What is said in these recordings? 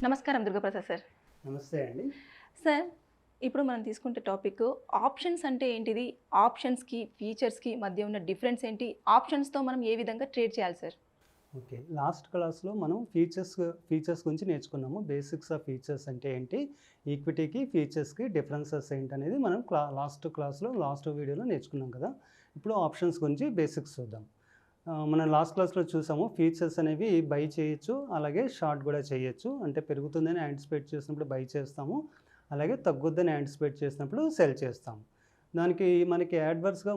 నమస్కారం దుర్గా ప్రసాద్ సార్. నమస్తే అండి. సార్, ఇప్పుడు మనం తీసుకుంటే టాపిక్ ఆప్షన్స్ అంటే ఏంటిది? ఆప్షన్స్‌కి, ఫీచర్స్‌కి మధ్య ఉన్న డిఫరెన్స్ ఏంటి? ఆప్షన్స్‌తో మనం ఏ విధంగా ట్రేడ్ చేయాలి సార్? ఓకే. లాస్ట్ క్లాస్‌లో మనం ఫీచర్స్ గురించి నేర్చుకున్నాము. బేసిక్స్ ఆఫ్ ఫీచర్స్ అంటే ఏంటి? ఈక్విటీకి, ఫీచర్స్‌కి డిఫరెన్సెస్ ఏంటనేది మనం లాస్ట్ వీడియోలో నేర్చుకున్నాం కదా! ఇప్పుడు ఆప్షన్స్ గురించి బేసిక్స్ చూద్దాం. మనం లాస్ట్ క్లాస్‌లో చూసాము ఫీచర్స్ అనేవి బై చేయొచ్చు, అలాగే షార్ట్ కూడా చేయొచ్చు. అంటే పెరుగుతుందని యాంటిసిపేట్ చేసినప్పుడు బై చేస్తాము. అలాగే తగ్గుద్దని యాంటిసిపేట్ చేసినప్పుడు సెల్ చేస్తాము. దానికి మనకి యాడ్వర్స్‌గా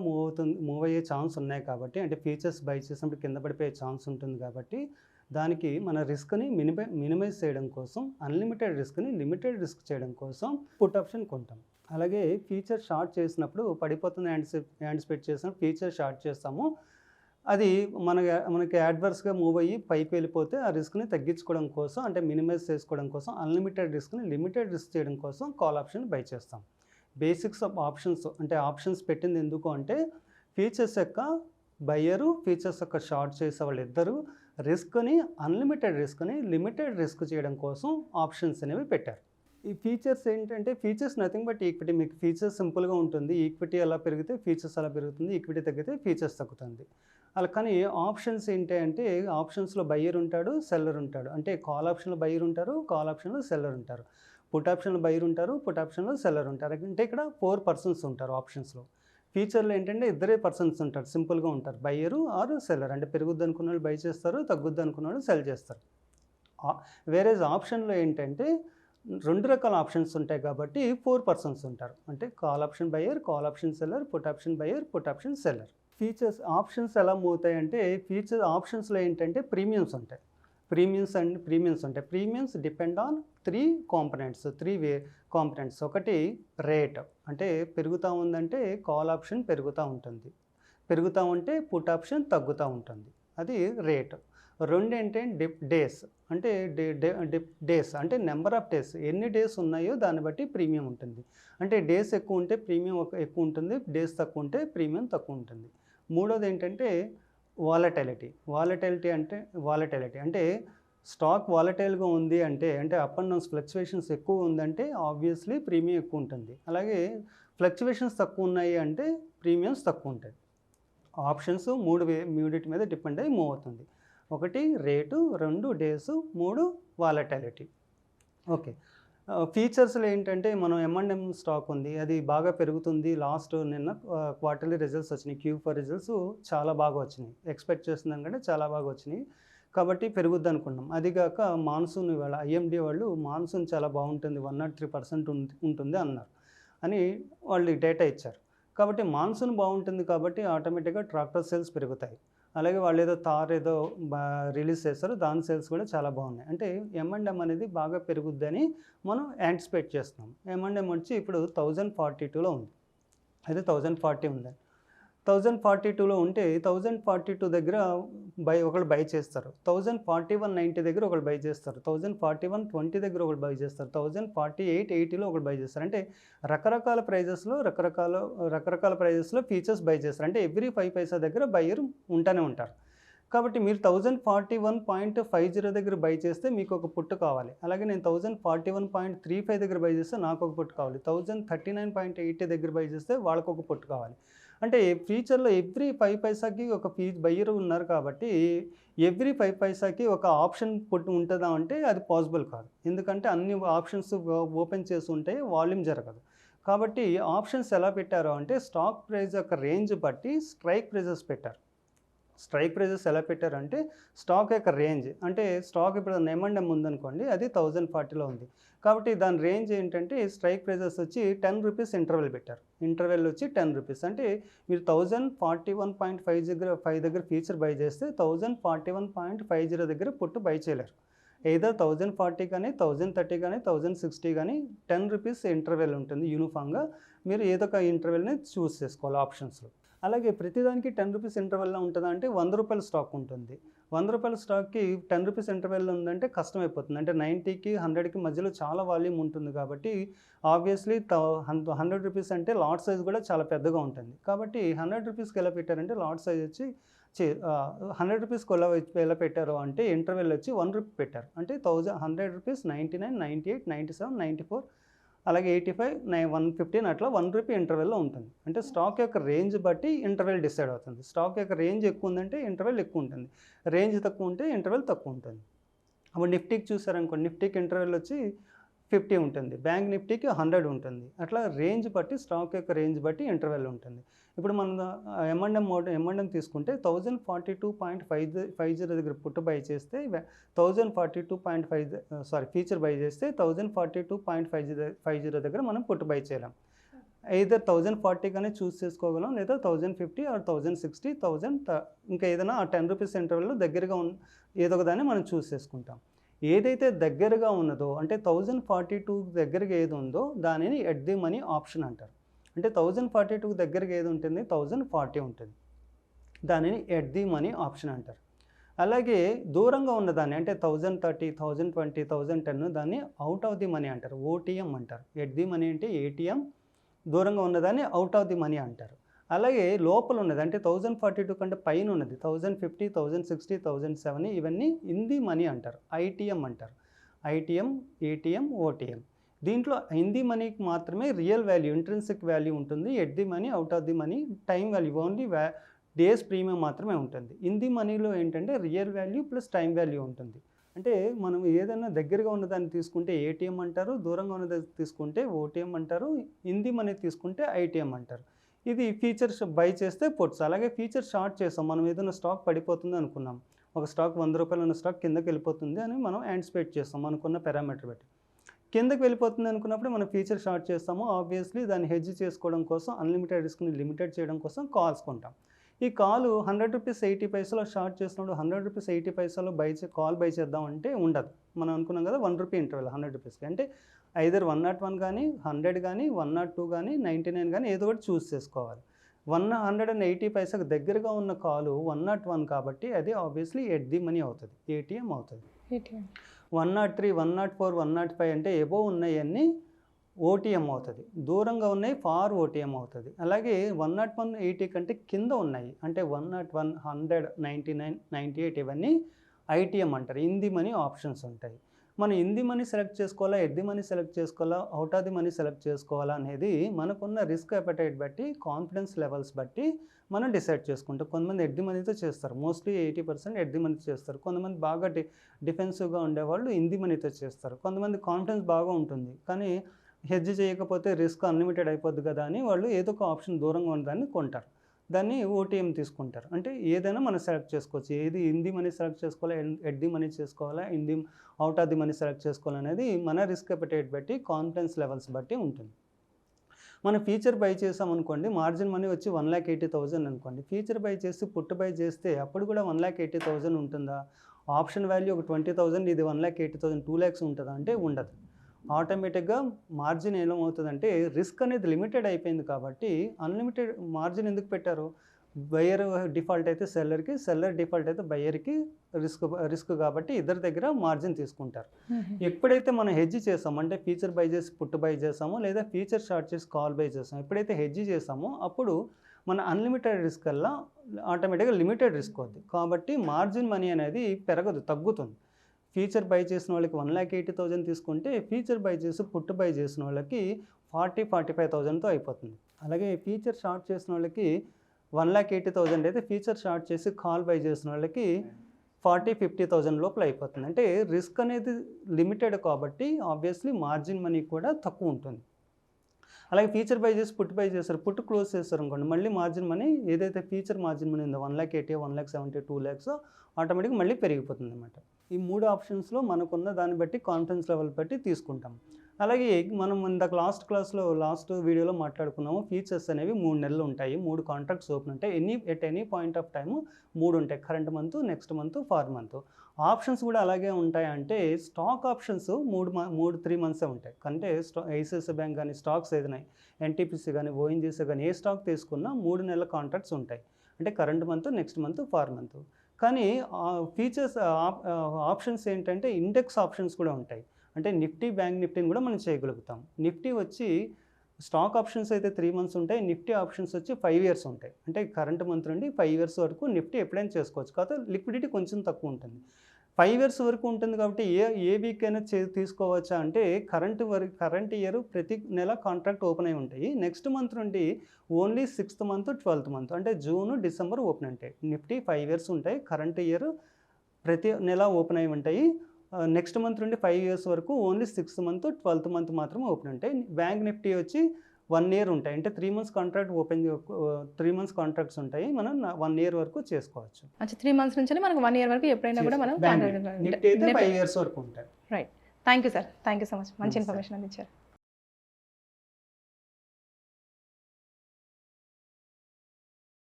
మూవ్ అయ్యే ఛాన్స్ ఉన్నాయి కాబట్టి, అంటే ఫీచర్స్ బై చేసినప్పుడు కింద పడిపోయే ఛాన్స్ ఉంటుంది కాబట్టి, దానికి మన రిస్క్‌ని మినిమైజ్ చేయడం కోసం, అన్‌లిమిటెడ్ రిస్క్‌ని లిమిటెడ్ రిస్క్ చేయడం కోసం పుట్ ఆప్షన్ కొంటాం. అలాగే ఫీచర్ షార్ట్ చేసినప్పుడు పడిపోతుంది యాంటిసిపేట్ చేసినప్పుడు ఫీచర్ షార్ట్ చేస్తాము. అది మనకి యాడ్వర్స్‌గా మూవ్ అయ్యి పైకి వెళ్ళిపోతే ఆ రిస్క్‌ని తగ్గించుకోవడం కోసం, అంటే మినిమైజ్ చేసుకోవడం కోసం, అన్‌లిమిటెడ్ రిస్క్‌ని లిమిటెడ్ రిస్క్ చేయడం కోసం కాల్ ఆప్షన్ బై చేస్తాం. బేసిక్స్ ఆఫ్ ఆప్షన్స్, అంటే ఆప్షన్స్ పెట్టింది ఎందుకు అంటే, ఫీచర్స్ యొక్క బయ్యరు, ఫీచర్స్ యొక్క షార్ట్ చేసే వాళ్ళిద్దరూ అన్‌లిమిటెడ్ రిస్క్‌ని లిమిటెడ్ రిస్క్ చేయడం కోసం ఆప్షన్స్ అనేవి పెట్టారు. ఈ ఫీచర్స్ ఏంటంటే, ఫీచర్స్ నథింగ్ బట్ ఈక్విటీ. మీకు ఫీచర్స్ సింపుల్‌గా ఉంటుంది. ఈక్విటీ ఎలా పెరిగితే ఫీచర్స్ అలా పెరుగుతుంది. ఈక్విటీ తగ్గితే ఫీచర్స్ తగ్గుతుంది. అలా కానీ ఆప్షన్స్ ఏంటి అంటే, ఆప్షన్స్‌లో బయ్యర్ ఉంటాడు, సెల్లర్ ఉంటాడు. అంటే కాల్ ఆప్షన్‌లో బయ్యర్ ఉంటారు, కాల్ ఆప్షన్‌లో సెల్లర్ ఉంటారు. పుట్ ఆప్షన్‌లో బయ్యర్ ఉంటారు, పుట్ ఆప్షన్‌లో సెల్లర్ ఉంటారు. అంటే ఇక్కడ 4 పర్సన్స్ ఉంటారు ఆప్షన్స్‌లో. ఫ్యూచర్‌లో ఏంటంటే ఇద్దరే పర్సన్స్ ఉంటారు. సింపుల్‌గా ఉంటారు. Buyer or seller. అంటే పెరుగుద్ది అనుకున్నోళ్ళు బై చేస్తారు, తగ్గుద్ది అనుకున్నోళ్ళు సెల్ చేస్తారు. వేరేజ్ ఆప్షన్‌లో ఏంటంటే 2 రకాల ఆప్షన్స్ ఉంటాయి కాబట్టి 4 పర్సన్స్ ఉంటారు. అంటే call option buyer, call option seller, put option buyer, put option seller. Features options ఎలా మూవ్ అవుతాయంటే, ఆప్షన్స్‌లో ఏంటంటే ప్రీమియమ్స్ ఉంటాయి. Premiums depend on 3 components. 3 components. ఒకటి రేట్. అంటే పెరుగుతా ఉందంటే కాల్ ఆప్షన్ పెరుగుతా ఉంటుంది. పెరుగుతా ఉంటే పుట్ ఆప్షన్ తగ్గుతా ఉంటుంది. అది రేట్. 2 ఏంటంటే డేస్. అంటే డేస్ అంటే నెంబర్ ఆఫ్ డేస్. ఎన్ని డేస్ ఉన్నాయో దాన్ని బట్టి ప్రీమియం ఉంటుంది. అంటే డేస్ ఎక్కువ ఉంటే ప్రీమియం ఎక్కువ ఉంటుంది. డేస్ తక్కువ ఉంటే ప్రీమియం తక్కువ ఉంటుంది. మూడోది ఏంటంటే వాలటిలిటీ అంటే స్టాక్ వాలటైల్‌గా ఉంది అంటే, అప్ అండ్ డౌన్స్ ఫ్లక్చుయేషన్స్ ఎక్కువ ఉందంటే ఆబ్వియస్‌లీ ప్రీమియం ఎక్కువ ఉంటుంది. అలాగే ఫ్లక్చుయేషన్స్ తక్కువ ఉన్నాయి అంటే ప్రీమియమ్స్ తక్కువ ఉంటాయి. ఆప్షన్స్ మూడిటి మీద డిపెండ్ అయ్యి మూవ్ అవుతుంది. ఒకటి రేటు, 2 డేసు, 3 వాలటిలిటీ. ఓకే. ఫీచర్స్‌లో ఏంటంటే, మనం ఎమ్&ఎమ్ స్టాక్ ఉంది. అది బాగా పెరుగుతుంది. నిన్న క్వార్టర్లీ రిజల్ట్స్ వచ్చినాయి. Q4 రిజల్ట్స్ చాలా బాగా వచ్చినాయి. ఎక్స్‌పెక్ట్ చేసిన దానికంటే చాలా బాగా వచ్చినాయి. కాబట్టి పెరుగుద్ది అనుకున్నాం. అది గాక మాన్సూన్ ఇవాళ ఐఎండీ వాళ్ళు మాన్సూన్ చాలా బాగుంటుంది. 103% ఉంటుంది అన్నారు. అని వాళ్ళు డేటా ఇచ్చారు. కాబట్టి మాన్సూన్ బాగుంటుంది కాబట్టి ఆటోమేటిక్‌గా ట్రాక్టర్ సేల్స్ పెరుగుతాయి. అలాగే వాళ్ళేదో థార్ ఏదో రిలీజ్ చేశారు. దాని సేల్స్ కూడా చాలా బాగున్నాయి. అంటే ఎమ్&ఎమ్ అనేది బాగా పెరుగుద్దని మనం యాంటిసిపేట్ చేస్తున్నాం. ఎమ్&ఎమ్ వచ్చి ఇప్పుడు 1042లో ఉంది. అయితే 1040 ఉందండి. 1042లో ఉంటే 1042 దగ్గర ఒకళ్ళు బై చేస్తారు. 1041.90 దగ్గర ఒకళ్ళు బై చేస్తారు. 1041.20 దగ్గర ఒకళ్ళు బై చేస్తారు. 1048.80లో ఒకళ్ళు బై చేస్తారు. అంటే రకరకాల ప్రైజెస్‌లో ఫీచర్స్ బై చేస్తారు. అంటే ఎవ్రీ 5 పైసా దగ్గర బయ్యర్ ఉంటానే ఉంటారు. కాబట్టి మీరు 1041.50 దగ్గర బై చేస్తే మీకు ఒక పుట్ కావాలి. అలాగే నేను 1041.35 దగ్గర బై చేస్తే నాకు ఒక పుట్ కావాలి. 1039.80 దగ్గర బై చేస్తే వాళ్ళకొక పుట్ కావాలి. అంటే ఫ్యూచర్‌లో ఎవ్రీ 5 పైసాకి ఒక బయ్యర్ ఉన్నారు కాబట్టి, ఎవ్రీ 5 పైసాకి ఒక ఆప్షన్ పుట్ ఉంటదా అంటే అది పాసిబుల్ కాదు. ఎందుకంటే అన్ని ఆప్షన్స్ ఓపెన్ చేసి ఉంటే వాల్యూమ్ జరగదు. కాబట్టి ఆప్షన్స్ ఎలా పెట్టారు అంటే, స్టాక్ ప్రైస్ యొక్క రేంజ్ బట్టి స్ట్రైక్ ప్రైజెస్ పెట్టారు. స్ట్రైక్ ప్రైజెస్ ఎలా పెట్టారంటే, స్టాక్ యొక్క రేంజ్ అంటే స్టాక్ ఇప్పుడు ఎమ్&ఎమ్ ఉందనుకోండి, అది 1040లో ఉంది. కాబట్టి దాని రేంజ్ ఏంటంటే, స్ట్రైక్ ప్రైజెస్ వచ్చి ₹10 ఇంటర్వెల్ పెట్టారు. ఇంటర్వెల్ వచ్చి ₹10. అంటే మీరు 1041.5 దగ్గర ఫ్యూచర్ బై చేస్తే 1041.50 దగ్గర పుట్టు బై చేయలేరు. ఎయిదర్ 1040 కానీ, 1030 కానీ, 1060 కానీ ₹10 ఇంటర్వెల్ ఉంటుంది యూనిఫామ్‌గా. మీరు ఏదో ఒక ఇంటర్వెల్‌ని చూస్ చేసుకోవాలి ఆప్షన్స్‌లో. అలాగే ప్రతిదానికి ₹10 ఇంటర్వెల్‌లో ఉంటదా అంటే, ₹100 స్టాక్ ఉంటుంది. ₹100 స్టాక్‌కి ₹10 ఇంటర్వెల్‌లో ఉందంటే కష్టమైపోతుంది. అంటే 90కి, 100కి మధ్యలో చాలా వాల్యూమ్ ఉంటుంది కాబట్టి ఆబ్వియస్‌లీ ₹100 అంటే లాట్ సైజ్ కూడా చాలా పెద్దగా ఉంటుంది. కాబట్టి ₹100కి ఎలా పెట్టారంటే, లాట్ సైజ్ వచ్చి రూపీస్ ఎలా పెట్టారు అంటే ఇంటర్వెల్ వచ్చి 1 రూపీ పెట్టారు. అంటే 100 రూపీస్ 99, 98, 97, 94 అలాగే 85, 115 అట్లా 1 రూపీ ఇంటర్వెల్‌లో ఉంటుంది. అంటే స్టాక్ యొక్క రేంజ్ బట్టి ఇంటర్వెల్ డిసైడ్ అవుతుంది. స్టాక్ యొక్క రేంజ్ ఎక్కువ ఉందంటే ఇంటర్వెల్ ఎక్కువ ఉంటుంది. రేంజ్ తక్కువ ఉంటే ఇంటర్వెల్ తక్కువ ఉంటుంది. అప్పుడు నిఫ్టీకి చూసారనుకోండి, నిఫ్టీకి ఇంటర్వెల్ వచ్చి 50 ఉంటుంది, బ్యాంక్ నిఫ్టీకి 100 ఉంటుంది. అట్లా రేంజ్ బట్టి స్టాక్ యొక్క రేంజ్ బట్టి ఇంటర్వెల్ ఉంటుంది. ఇప్పుడు మనం M&M తీసుకుంటే 1042.50 దగ్గర పుట్ బై చేస్తే 1042.5 ఫ్యూచర్ బై చేస్తే 1042.50 దగ్గర మనం పుట్ బై చేయలేం. ఎయిదర్ 1040 కానీ చూస్ చేసుకోగలం, లేదా 1050 ఆర్ 1060, 1000 ఇంకా ఏదైనా ఆ 10 రూపీస్ ఇంటర్వెల్లో దగ్గరగా ఏదో ఒక దాన్ని మనం చూస్ చేసుకుంటాం. ఏదైతే దగ్గరగా ఉన్నదో అంటే 1042 దగ్గరగా ఏది ఉందో దానిని ఎట్ ది మనీ ఆప్షన్ అంటారు. అంటే 1042 దగ్గరగా ఏది ఉంటుంది, 1040 ఉంటుంది, దానిని ఎట్ ది మనీ ఆప్షన్ అంటారు. అలాగే దూరంగా ఉన్నదాన్ని అంటే 1030, 1020, 1010 దాన్ని అవుట్ ఆఫ్ ది మనీ అంటారు, ఓటీఎం అంటారు. ఎట్ ది మనీ అంటే ఏటీఎం, దూరంగా ఉన్నదాన్ని అవుట్ ఆఫ్ ది మనీ అంటారు. అలాగే లోపల ఉన్నది అంటే 1042 కంటే పైన ఉన్నది 1050, 1060, 1070 ఇవన్నీ ఇన్ ది మనీ అంటారు, ఐటీఎం అంటారు. ITM, ATM, OTM. దీంట్లో ఇన్ ది మనీకి మాత్రమే రియల్ వాల్యూ, ఇంట్రిన్సిక్ వాల్యూ ఉంటుంది. At the money, out of the money, time value, only days premium మాత్రమే ఉంటుంది. ఇన్ ది మనీలో ఏంటంటే real value plus time value ఉంటుంది. అంటే మనం ఏదైనా దగ్గరగా ఉన్నదాన్ని తీసుకుంటే ఏటీఎం అంటారు, దూరంగా ఉన్నదాన్ని తీసుకుంటే ఓటీఎం అంటారు, ఇన్ ది మనీ తీసుకుంటే ఐటీఎం అంటారు. ఇది ఫీచర్స్ బై చేస్తే పుట్స్. అలాగే ఫీచర్ షార్ట్ చేస్తాం. మనం ఏదైనా స్టాక్ పడిపోతుంది అనుకున్నాం, ఒక స్టాక్ 100 రూపాయలు ఉన్న స్టాక్ కిందకి వెళ్ళిపోతుంది అని మనం యాంటిసిపేట్ చేస్తాం అనుకున్న పారామీటర్ బట్టి. కిందకి వెళ్ళిపోతుంది అనుకున్నప్పుడు మనం ఫీచర్ షార్ట్ చేస్తాము. ఆబ్వియస్లీ దాన్ని హెడ్జ్ చేసుకోవడం కోసం, అన్లిమిటెడ్ రిస్క్ని లిమిటెడ్ చేయడం కోసం కాల్స్ కొంటాం. ఈ కాలు 100 రూపీస్ 80 పైసలో షార్ట్ చేసినప్పుడు 100 రూపీస్ 80 పైసలో కాల్ బై చేద్దాం అంటే ఉండదు. మనం అనుకున్నాం కదా 1 రూపీ ఇంటర్వెల్ 100 రూపీస్కి. అంటే ఐదర్ 101 కానీ, 100 కానీ, 102 కానీ, 99 కానీ ఏదో ఒకటి చూస్ చేసుకోవాలి. 180 పైసకు దగ్గరగా ఉన్న కాలు 101 కాబట్టి అది ఆబ్వియస్లీ ఎట్ ది మనీ అవుతుంది, ఏటీఎం అవుతుంది. 103, 104, 105 అంటే ఎబోవ్ ఉన్నాయన్నీ ఓటీఎం అవుతుంది, దూరంగా ఉన్నాయి ఫార్ ఓటీఎం అవుతుంది. అలాగే 101, 80 కంటే కింద ఉన్నాయి అంటే 101, 100, 99, 98 ఇవన్నీ ఐటీఎం అంటారు. ఇన్ ది మనీ ఆప్షన్స్ ఉంటాయి. మనం ఇన్ ది మనీ సెలెక్ట్ చేసుకోవాలా, ఎట్ ది మనీ సెలెక్ట్ చేసుకోవాలా, out of the money select చేసుకోవాలా అనేది మనకున్న రిస్క్ అపెటైట్ బట్టి, కాన్ఫిడెన్స్ లెవెల్స్ బట్టి మనం డిసైడ్ చేసుకుంటాం. కొంతమంది ఎట్ ది మనీతో చేస్తారు, మోస్ట్లీ 80% ఎట్ ది మనీతో చేస్తారు. కొంతమంది బాగా డిఫెన్సివ్గా ఉండేవాళ్ళు ఇన్ ది మనీతో చేస్తారు. కొంతమంది కాన్ఫిడెన్స్ బాగా ఉంటుంది కానీ హెడ్జ్ చేయకపోతే రిస్క్ అన్లిమిటెడ్ అయిపోద్ది కదా అని వాళ్ళు ఏదో ఒక ఆప్షన్ దూరంగా ఉన్నదాన్ని కొంటారు, దాన్ని ఓటీఎం తీసుకుంటారు. అంటే ఏదైనా మనం సెలెక్ట్ చేసుకోవచ్చు. ఏది ఇన్ ది మనీ సెలెక్ట్ చేసుకోవాలా, ఎట్ ది మనీ చేసుకోవాలా, out of the money select చేసుకోవాలనేది మన రిస్క్ అపెటైట్ బట్టి, కాన్ఫిడెన్స్ లెవెల్స్ బట్టి ఉంటుంది. మనం ఫీచర్ బై చేసాం అనుకోండి, మార్జిన్ మనీ వచ్చి 1,80,000 అనుకోండి. ఫీచర్ బై చేసి పుట్ బై చేస్తే అప్పుడు కూడా 1,80,000 ఉంటుందా? ఆప్షన్ వాల్యూ ఒక 20,000, ఇది 1,80,000, 2 lakhs ఉంటుందా అంటే ఉండదు. ఆటోమేటిక్గా మార్జిన్ ఏమవుతుందంటే రిస్క్ అనేది లిమిటెడ్ అయిపోయింది కాబట్టి అన్లిమిటెడ్ మార్జిన్ ఎందుకు పెట్టారు? బయ్యర్ డిఫాల్ట్ అయితే సెల్లర్కి, సెల్లర్ డిఫాల్ట్ అయితే బయ్యర్కి రిస్క్ కాబట్టి ఇద్దరి దగ్గర మార్జిన్ తీసుకుంటారు. ఎప్పుడైతే మనం హెడ్జ్ చేసామో అంటే ఫీచర్ బై చేసి పుట్ బై చేసామో లేదా ఫీచర్ షార్ట్ చేసి కాల్ బై చేసామో, ఎప్పుడైతే హెడ్జ్ చేసామో అప్పుడు మన అన్లిమిటెడ్ రిస్క్ కల్లా ఆటోమేటిక్గా లిమిటెడ్ రిస్క్ అవుతుంది. కాబట్టి మార్జిన్ మనీ అనేది పెరగదు, తగ్గుతుంది. ఫీచర్ బై చేసిన వాళ్ళకి 1,80,000 తీసుకుంటే ఫీచర్ బై చేసి పుట్ బై చేసిన వాళ్ళకి 45,000తో అయిపోతుంది. అలాగే ఫీచర్ షార్ట్ చేసిన వాళ్ళకి 1,80,000 అయితే ఫీచర్ షార్ట్ చేసి కాల్ బై చేసిన వాళ్ళకి 40,000-50,000 లోపల అయిపోతుంది. అంటే రిస్క్ అనేది లిమిటెడ్ కాబట్టి ఆబ్వియస్లీ మార్జిన్ మనీ కూడా తక్కువ ఉంటుంది. అలాగే ఫీచర్ బై చేసి పుట్ బై చేస్తారు, పుట్ క్లోజ్ చేస్తారు అనుకోండి, మళ్ళీ మార్జిన్ మనీ ఏదైతే ఫీచర్ మార్జిన్ మనీ ఉందో 1,80,000, 1,70,000, 2 lakhs ఆటోమేటిక్గా మళ్ళీ పెరిగిపోతుంది అనమాట. ఈ 3 ఆప్షన్స్లో మనకున్న దాన్ని బట్టి కాన్ఫిడెన్స్ లెవెల్ బట్టి తీసుకుంటాం. అలాగే మనం ఇందాక లాస్ట్ వీడియోలో మాట్లాడుకున్నాము, ఫీచర్స్ అనేవి 3 నెలలు ఉంటాయి, 3 కాంట్రాక్ట్స్ ఓపెన్ ఉంటాయి, at any point of time 3 ఉంటాయి, current month, next month, far month. Options కూడా అలాగే ఉంటాయి. అంటే స్టాక్ ఆప్షన్స్ 3 మంత్సే ఉంటాయి. అంటే ఐసిఐసిఐ బ్యాంక్ కానీ, స్టాక్స్ ఏదైనా ఎన్టీపీసీ కానీ, ఓఎన్జీసీ కానీ ఏ స్టాక్ తీసుకున్నా 3 నెలల కాంట్రాక్ట్స్ ఉంటాయి. అంటే current month, next month, far month. కానీ ఫీచర్స్ ఆప్షన్స్ ఏంటంటే ఇండెక్స్ ఆప్షన్స్ కూడా ఉంటాయి. అంటే నిఫ్టీ, బ్యాంక్ నిఫ్టీని కూడా మనం చేయగలుగుతాం. నిఫ్టీ వచ్చి స్టాక్ ఆప్షన్స్ అయితే 3 మంత్స్ ఉంటాయి. నిఫ్టీ ఆప్షన్స్ వచ్చి 5 ఇయర్స్ ఉంటాయి. అంటే కరెంట్ మంత్ నుండి 5 ఇయర్స్ వరకు నిఫ్టీ ఎప్పుడైనా చేసుకోవచ్చు. కాకపోతే లిక్విడిటీ కొంచెం తక్కువ ఉంటుంది. 5 ఇయర్స్ వరకు ఉంటుంది కాబట్టి ఏ వీక్ అయినా తీసుకోవచ్చా అంటే కరెంట్ ఇయర్ ప్రతి నెల కాంట్రాక్ట్ ఓపెన్ అయి ఉంటాయి. నెక్స్ట్ మంత్ నుండి only 6th month, 12th month అంటే జూన్, డిసెంబర్ ఓపెన్ ఉంటాయి. నిఫ్టీ 5 ఇయర్స్ ఉంటాయి. కరెంట్ ఇయర్ ప్రతి నెల ఓపెన్ అయి ఉంటాయి. నెక్స్ట్ మంత్ నుండి 5 ఇయర్స్ వరకు only 6th month, 12th month మాత్రం ఓపెన్ ఉంటాయి. బ్యాంక్ నిఫ్టీ వచ్చి 1 ఇయర్ ఉంటాయి. అంటే 3 మంత్స్ కాంట్రాక్ట్ 3 మంత్స్ కాంట్రాక్ట్స్ ఉంటాయి. మనం 1 ఇయర్ వరకు చేసుకోవచ్చు. అచ్చా 3 మంత్స్ నుంచి మనకు 1 ఇయర్ వరకు ఎప్పుడైనా కూడా మనం నిఫ్టీ అయితే 5 ఇయర్స్ వరకు ఉంటాయి. Right. Thank you sir. Thank you so much. మంచి ఇన్ఫర్మేషన్ అందించారు.